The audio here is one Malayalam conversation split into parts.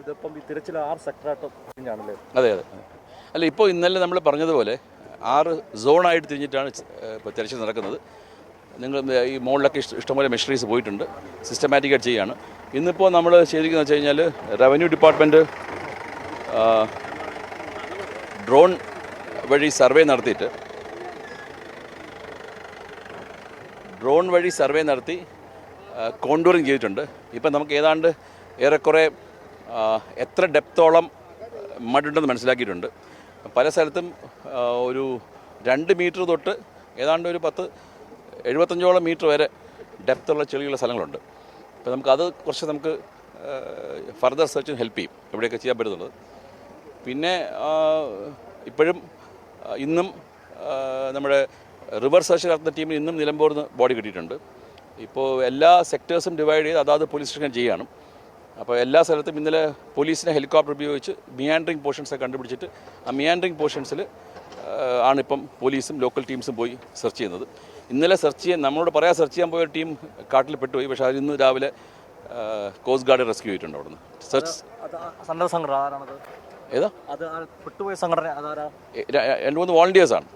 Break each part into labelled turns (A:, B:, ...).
A: ഇതിപ്പം ഈ തിരച്ചിൽ 6 സെക്ടറായിട്ട് തിരിഞ്ഞാണല്ലേ?
B: അതെ. അല്ല, ഇപ്പോൾ ഇന്നലെ നമ്മൾ പറഞ്ഞതുപോലെ 6 സോണായിട്ട് തിരിഞ്ഞിട്ടാണ് ഇപ്പോൾ തിരച്ചിൽ നടക്കുന്നത്. നിങ്ങൾ ഈ മുകളിലൊക്കെ ഇഷ്ടംപോലെ മെഷീനറീസ് പോയിട്ടുണ്ട്, സിസ്റ്റമാറ്റിക്കായിട്ട് ചെയ്യുകയാണ്. ഇന്നിപ്പോൾ നമ്മൾ ചെയ്തിരിക്കുന്നത് വെച്ച് കഴിഞ്ഞാൽ റവന്യൂ ഡിപ്പാർട്ട്മെൻറ്റ് ഡ്രോൺ വഴി സർവേ നടത്തി കോണ്ടൂറിങ് ചെയ്തിട്ടുണ്ട്. ഇപ്പം നമുക്ക് ഏതാണ്ട് ഏറെക്കുറെ എത്ര ഡെപ്തോളം മഡുണ്ടെന്ന് മനസ്സിലാക്കിയിട്ടുണ്ട്. പല സ്ഥലത്തും ഒരു 2 മീറ്റർ തൊട്ട് ഏതാണ്ട് ഒരു 70-75 മീറ്റർ വരെ ഡെപ്തുള്ള ചെളിയുള്ള സ്ഥലങ്ങളുണ്ട്. അപ്പോൾ നമുക്കത് കുറച്ച് ഫർദർ സെർച്ചിന് ഹെൽപ്പ് ചെയ്യും, എവിടെയൊക്കെ ചെയ്യാൻ പറ്റുന്നുള്ളത്. പിന്നെ ഇപ്പോഴും ഇന്നും നമ്മുടെ റിവർ സെർച്ച് നടത്തുന്ന ടീമിന് ഇന്നും നിലമ്പൂർന്ന് ബോഡി കിട്ടിയിട്ടുണ്ട്. ഇപ്പോൾ എല്ലാ സെക്ടേഴ്സും ഡിവൈഡ് ചെയ്ത് അതാത് പോലീസ് സ്റ്റേഷൻ ചെയ്യുകയാണ്. അപ്പോൾ എല്ലാ സ്ഥലത്തും ഇന്നലെ പോലീസിനെ ഹെലികോപ്റ്റർ ഉപയോഗിച്ച് മിയാൻഡറിങ് പോർഷൻസൊക്കെ കണ്ടുപിടിച്ചിട്ട് ആ മിയാൻഡറിങ് പോർഷൻസിൽ ആണിപ്പം പോലീസും ലോക്കൽ ടീംസും പോയി സെർച്ച് ചെയ്യുന്നത്. ഇന്നലെ നമ്മളോട് സെർച്ച് ചെയ്യാൻ പോയ ടീം കാട്ടിൽ പെട്ടുപോയി. പക്ഷേ അത് ഇന്ന് രാവിലെ കോസ്റ്റ് ഗാർഡ് റെസ്ക്യൂ ചെയ്തിട്ടുണ്ട് അവിടുന്ന്. സെർച്ച് ഏതാ 2-3 വോളണ്ടിയേഴ്സാണ്,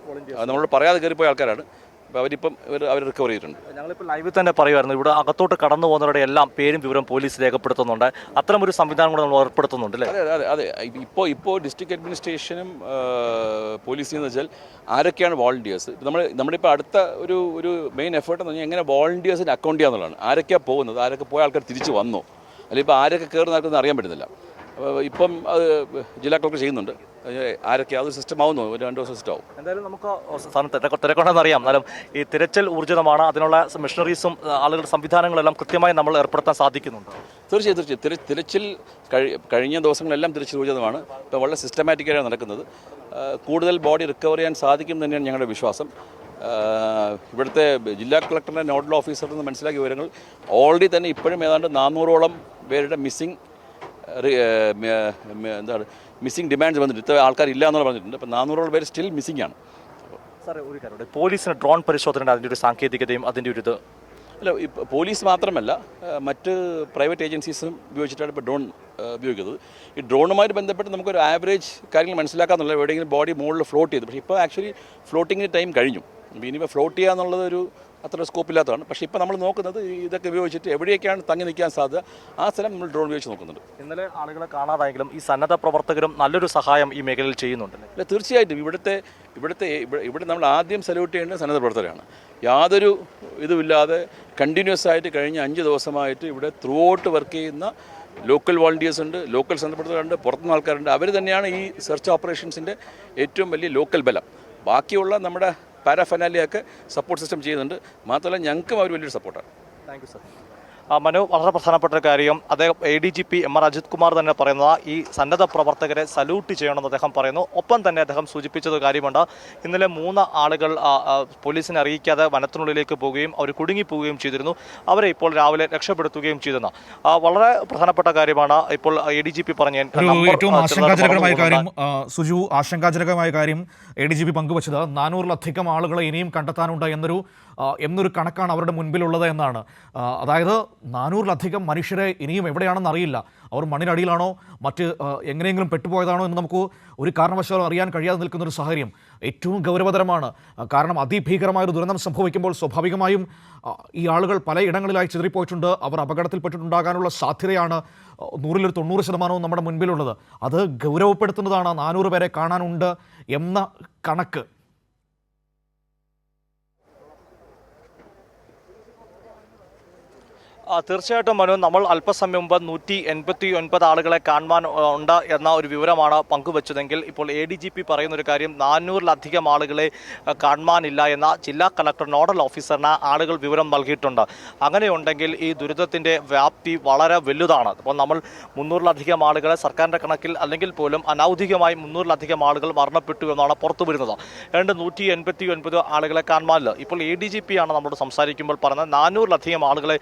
B: നമ്മളോട് പറയാതെ കയറിപ്പോയ ആൾക്കാരാണ്. അപ്പോൾ അവർ റിക്കവർ ചെയ്തിട്ടുണ്ട്.
A: ഞങ്ങളിപ്പോൾ ലൈവിൽ തന്നെ പറയുമായിരുന്നു, ഇവിടെ അകത്തോട്ട് കടന്നു പോകുന്നവരുടെ എല്ലാം പേരും വിവരം പോലീസ് രേഖപ്പെടുത്തുന്നുണ്ട്. അത്തരമൊരു സംവിധാനം കൂടെ നമ്മൾ ഏർപ്പെടുത്തുന്നുണ്ട് അല്ലേ?
B: അതെ. ഇപ്പോൾ ഡിസ്ട്രിക്ട് അഡ്മിനിസ്ട്രേഷനും പോലീസും എന്ന് വെച്ചാൽ ആരൊക്കെയാണ് വോളണ്ടിയേഴ്സ്. നമ്മുടെ ഇപ്പോൾ അടുത്ത ഒരു മെയിൻ എഫേർട്ട് എന്ന് പറഞ്ഞാൽ എങ്ങനെ വോളണ്ടിയേഴ്സിന് അക്കൗണ്ട് ചെയ്യാന്നുള്ളതാണ്. ആരൊക്കെയാണ് പോകുന്നത്, ആരൊക്കെ പോയ ആൾക്കാർ തിരിച്ച് വന്നോ, അല്ലെങ്കിൽ ഇപ്പോൾ ആരൊക്കെ കയറുന്ന ആൾക്കൊന്നും അറിയാൻ പറ്റുന്നില്ല. ഇപ്പം അത് ജില്ലാ കളക്ടർ ചെയ്യുന്നുണ്ട്. ആരൊക്കെ അത് സിസ്റ്റം ആവുന്നു, 2 ദിവസം സിസ്റ്റം ആവും.
A: എന്തായാലും നമുക്ക് തിരക്കുണ്ടെന്ന് അറിയാം. എന്നാലും ഈ തിരച്ചിൽ ഊർജിതമാണ്, അതിനുള്ള മെഷീനറീസും ആളുകളുടെ സംവിധാനങ്ങളെല്ലാം കൃത്യമായി നമ്മൾ ഏർപ്പെടുത്താൻ സാധിക്കുന്നുണ്ട്.
B: തീർച്ചയായും തിരച്ചിൽ കഴിഞ്ഞ ദിവസങ്ങളെല്ലാം തിരച്ചിൽ ഊർജിതമാണ്. ഇപ്പോൾ വളരെ സിസ്റ്റമാറ്റിക്കായാണ് നടക്കുന്നത്. കൂടുതൽ ബോഡി റിക്കവർ ചെയ്യാൻ സാധിക്കും തന്നെയാണ് ഞങ്ങളുടെ വിശ്വാസം. ഇവിടുത്തെ ജില്ലാ കളക്ടറിൻ്റെ നോഡൽ ഓഫീസറിൽ നിന്ന് മനസ്സിലാക്കിയ വിവരങ്ങൾ ഓൾറെഡി തന്നെ ഇപ്പോഴും ഏതാണ്ട് 400ഓളം പേരുടെ മിസ്സിംഗ് ഡിമാൻഡ്സ് വന്നിട്ട് ഇത്ര ആൾക്കാരില്ല എന്നുള്ള പറഞ്ഞിട്ടുണ്ട്. അപ്പോൾ 400ഓളം പേര് സ്റ്റിൽ മിസ്സിംഗ് ആണ്.
A: സാറേ, ഒരു കാര്യം, പോലീസിന് ഡ്രോൺ പരിശോധന അതിൻ്റെ ഒരു സാങ്കേതികതയും അതിൻ്റെ ഒരു
B: അല്ല, പോലീസ് മാത്രമല്ല മറ്റ് പ്രൈവറ്റ് ഏജൻസീസും ഉപയോഗിച്ചിട്ടാണ് ഇപ്പോൾ ഡ്രോൺ ഉപയോഗിക്കുന്നത്. ഈ ഡ്രോണുമായിട്ട് ബന്ധപ്പെട്ട് നമുക്കൊരു ആവറേജ് കാര്യങ്ങൾ മനസ്സിലാക്കാമെന്നുള്ള എവിടെയെങ്കിലും ബോഡി മുകളിൽ ഫ്ലോട്ട് ചെയ്തു. പക്ഷേ ഇപ്പോൾ ആക്ച്വലി ഫ്ലോട്ടിങ്ങിന് ടൈം കഴിഞ്ഞു. ഇനിയിപ്പോൾ ഫ്ലോട്ട് ചെയ്യുക എന്നുള്ളത് അത്ര സ്കോപ്പില്ലാത്തതാണ്. പക്ഷേ ഇപ്പോൾ നമ്മൾ നോക്കുന്നത് ഇതൊക്കെ ഉപയോഗിച്ചിട്ട് എവിടെയൊക്കെയാണ് തങ്ങി നിൽക്കാൻ സാധ്യത, ആ സ്ഥലം നമ്മൾ ഡ്രോൺ ഉപയോഗിച്ച് നോക്കുന്നുണ്ട്.
A: ഇന്നലെ ആളുകളെ കാണാതായെങ്കിലും ഈ സന്നദ്ധ പ്രവർത്തകരും നല്ലൊരു സഹായം ഈ മേഖലയിൽ ചെയ്യുന്നുണ്ടല്ലേ?
B: അല്ല, തീർച്ചയായിട്ടും ഇവിടെ നമ്മൾ ആദ്യം സല്യൂട്ട് ചെയ്യേണ്ടത് സന്നദ്ധ പ്രവർത്തകരാണ്. യാതൊരു ഇതുമില്ലാതെ കണ്ടിന്യൂസ് ആയിട്ട് കഴിഞ്ഞ 5 ദിവസമായിട്ട് ഇവിടെ ത്രൂ ഔട്ട് വർക്ക് ചെയ്യുന്ന ലോക്കൽ വോളണ്ടിയേഴ്സ് ഉണ്ട്, ലോക്കൽ സന്നദ്ധ പ്രവർത്തകരുണ്ട്, പുറത്തുനിന്ന് ആൾക്കാരുണ്ട്. അവർ തന്നെയാണ് ഈ സെർച്ച് ഓപ്പറേഷൻസിൻ്റെ ഏറ്റവും വലിയ ലോക്കൽ ബലം. ബാക്കിയുള്ള നമ്മുടെ പാരാഫനാലിയൊക്കെ സപ്പോർട്ട് സിസ്റ്റം ചെയ്യുന്നുണ്ട്. മാത്രമല്ല ഞങ്ങൾക്കും അവർ വലിയൊരു സപ്പോർട്ടാണ്.
A: Thank you sir. മനു, വളരെ പ്രധാനപ്പെട്ട ഒരു കാര്യം, അദ്ദേഹം ADGP MR അജിത് കുമാർ തന്നെ പറയുന്നത് ഈ സന്നദ്ധ പ്രവർത്തകരെ സല്യൂട്ട് ചെയ്യണമെന്ന് അദ്ദേഹം പറയുന്നു. ഒപ്പം തന്നെ അദ്ദേഹം സൂചിപ്പിച്ചത് കാര്യമുണ്ട്, ഇന്നലെ 3 ആളുകൾ പോലീസിനെ അറിയിക്കാതെ വനത്തിനുള്ളിലേക്ക് പോവുകയും അവർ കുടുങ്ങിപ്പോവുകയും ചെയ്തിരുന്നു. അവരെ ഇപ്പോൾ രാവിലെ രക്ഷപ്പെടുത്തുകയും ചെയ്തെന്ന് വളരെ പ്രധാനപ്പെട്ട കാര്യമാണ്. ഇപ്പോൾ ADGP പറഞ്ഞ
C: ഏറ്റവും ആശങ്കാജനകമായ കാര്യം സുജു, ആശങ്കാജനകമായ കാര്യം ADGP പങ്കുവച്ചത് 400-ലധികം ആളുകളെ ഇനിയും കണ്ടെത്താനുണ്ട് എന്നൊരു കണക്കാണ് അവരുടെ മുൻപിലുള്ളത് എന്നാണ്. അതായത് 400-ലധികം മനുഷ്യരെ ഇനിയും എവിടെയാണെന്ന് അറിയില്ല. അവർ മണ്ണിനടിയിലാണോ മറ്റ് എങ്ങനെയെങ്കിലും പെട്ടുപോയതാണോ എന്ന് നമുക്ക് ഒരു കാരണവശാലും അറിയാൻ കഴിയാതെ നിൽക്കുന്നൊരു സാഹചര്യം ഏറ്റവും ഗൗരവതരമാണ്. കാരണം അതിഭീകരമായൊരു ദുരന്തം സംഭവിക്കുമ്പോൾ സ്വാഭാവികമായും ഈ ആളുകൾ പലയിടങ്ങളിലായി ചിതറിപ്പോയിട്ടുണ്ട്. അവർ അപകടത്തിൽപ്പെട്ടിട്ടുണ്ടാകാനുള്ള സാധ്യതയാണ് 100-90% നമ്മുടെ മുൻപിലുള്ളത്. അത് ഗൗരവപ്പെടുത്തുന്നതാണ് 400 പേരെ കാണാനുണ്ട് എന്ന കണക്ക്.
A: തീർച്ചയായിട്ടും മനു, നമ്മൾ അല്പസമയം മുമ്പ് 189 ആളുകളെ കാണുവാൻ ഉണ്ട് എന്ന ഒരു വിവരമാണ് പങ്കുവച്ചതെങ്കിൽ ഇപ്പോൾ ADGP പറയുന്നൊരു കാര്യം 400-ലധികം ആളുകളെ കാണുവാനില്ല എന്ന ജില്ലാ കളക്ടർ നോഡൽ ഓഫീസറിന് ആളുകൾ വിവരം നൽകിയിട്ടുണ്ട്. അങ്ങനെയുണ്ടെങ്കിൽ ഈ ദുരിതത്തിൻ്റെ വ്യാപ്തി വളരെ വലുതാണ്. അപ്പോൾ നമ്മൾ 300-ലധികം ആളുകളെ സർക്കാരിൻ്റെ കണക്കിൽ അല്ലെങ്കിൽ പോലും അനൗദ്യോഗികമായി 300-ലധികം ആളുകൾ മരണപ്പെട്ടു എന്നാണ് പുറത്തു വരുന്നത്. 189 ആളുകളെ കാണുവാനില്ല. ഇപ്പോൾ ADGP ആണ് നമ്മളോട് സംസാരിക്കുമ്പോൾ പറഞ്ഞത് 400-ലധികം ആളുകളെ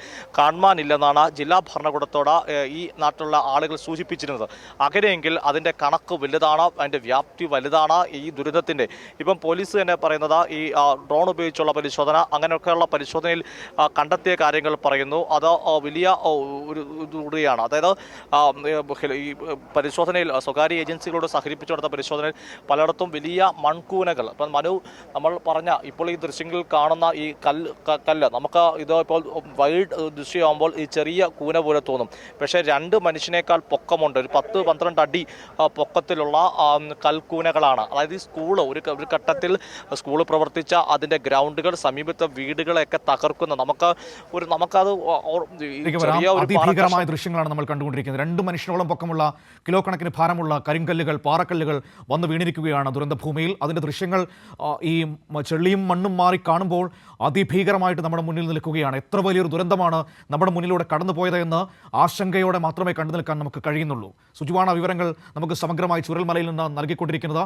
A: കാണുവാനില്ലെന്നാണ് ജില്ലാ ഭരണകൂടത്തോട് ഈ നാട്ടിലുള്ള ആളുകൾ സൂചിപ്പിച്ചിരുന്നത്. അങ്ങനെയെങ്കിൽ അതിൻ്റെ കണക്ക് വലുതാണ്, അതിൻ്റെ വ്യാപ്തി വലുതാണ് ഈ ദുരിതത്തിൻ്റെ. ഇപ്പം പോലീസ് തന്നെ പറയുന്നത് ഈ ഡ്രോൺ ഉപയോഗിച്ചുള്ള പരിശോധന അങ്ങനെയൊക്കെയുള്ള പരിശോധനയിൽ കണ്ടെത്തിയ കാര്യങ്ങൾ പറയുന്നു. അത് വലിയ ഒരു ഇതുകൂടിയാണ്. അതായത് ഈ പരിശോധനയിൽ സ്വകാര്യ ഏജൻസികളോട് സഹകരിപ്പിച്ചു നടത്ത പരിശോധനയിൽ പലയിടത്തും വലിയ മൺകൂനകൾ. അപ്പം മനു നമ്മൾ പറഞ്ഞ ഇപ്പോൾ ഈ ദൃശ്യങ്ങളിൽ കാണുന്ന ഈ കല്ല് നമുക്ക് ഇത് ഇപ്പോൾ വൈഡ് ദൃശ്യമാകുമ്പോൾ ഈ ചെറിയ കൂന പോലെ തോന്നും. പക്ഷേ 2 മനുഷ്യനേക്കാൾ പൊക്കമുണ്ട്. ഒരു 10-12 അടി പൊക്കത്തിലുള്ള കൽക്കൂനകളാണ്. അതായത് ഈ സ്കൂള് ഒരു ഘട്ടത്തിൽ സ്കൂൾ പ്രവർത്തിച്ച അതിൻ്റെ ഗ്രൗണ്ടുകൾ, സമീപത്തെ വീടുകളെയൊക്കെ തകർക്കുന്ന നമുക്കത് ചെറിയ ഒരു
C: അതിഭീകരമായ ദൃശ്യങ്ങളാണ് നമ്മൾ കണ്ടുകൊണ്ടിരിക്കുന്നത്. 2 മനുഷ്യനോളം പൊക്കമുള്ള കിലോ കണക്കിന് ഭാരമുള്ള കരിങ്കല്ലുകൾ, പാറക്കല്ലുകൾ വന്ന് വീണിരിക്കുകയാണ് ദുരന്തഭൂമിയിൽ. അതിൻ്റെ ദൃശ്യങ്ങൾ ഈ ചെളിയും മണ്ണും മാറി കാണുമ്പോൾ അതിഭീകരമായിട്ട് നമ്മുടെ മുന്നിൽ നിൽക്കുകയാണ്. എത്ര വലിയൊരു ദുരന്തമാണ് നമ്മുടെ മുന്നിലൂടെ കടന്നുപോയത് എന്ന് ആശങ്കയോടെ മാത്രമേ കണ്ടു നിൽക്കാൻ നമുക്ക് കഴിയുന്നുള്ളൂ. സുജുവാണ് വിവരങ്ങൾ നമുക്ക് സമഗ്രമായി ചുരൽമലയിൽ നിന്ന് നൽകിക്കൊണ്ടിരിക്കുന്നത്.